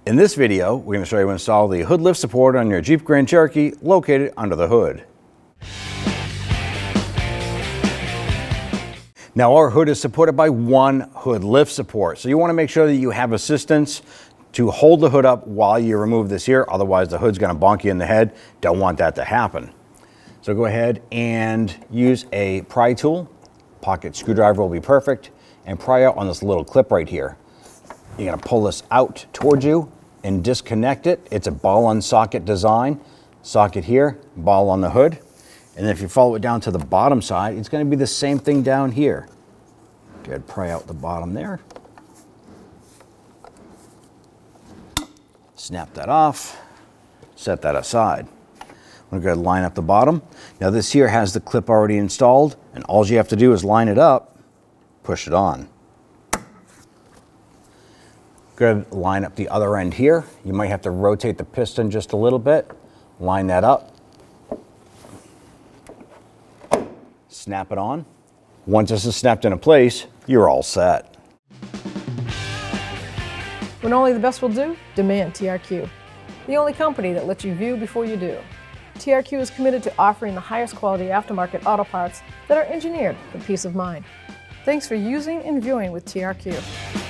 In this video, we're going to show you how to install the hood lift support on your Jeep Grand Cherokee located under the hood. Now our hood is supported by one hood lift support, so you want to make sure that you have assistance to hold the hood up while you remove this here, otherwise the hood's going to bonk you in the head. Don't want that to happen. So go ahead and use a pry tool. Pocket screwdriver will be perfect, and pry out on this little clip right here. You're going to pull this out towards you and disconnect it. It's a ball on socket design. Socket here, ball on the hood. And then if you follow it down to the bottom side, it's going to be the same thing down here. Go ahead, pry out the bottom there. Snap that off. Set that aside. I'm going to go line up the bottom. Now this here has the clip already installed, and all you have to do is line it up, push it on. Go ahead, line up the other end here. You might have to rotate the piston just a little bit. Line that up. Snap it on. Once this is snapped into place, you're all set. When only the best will do, demand TRQ. The only company that lets you view before you do. TRQ is committed to offering the highest quality aftermarket auto parts that are engineered for peace of mind. Thanks for using and viewing with TRQ.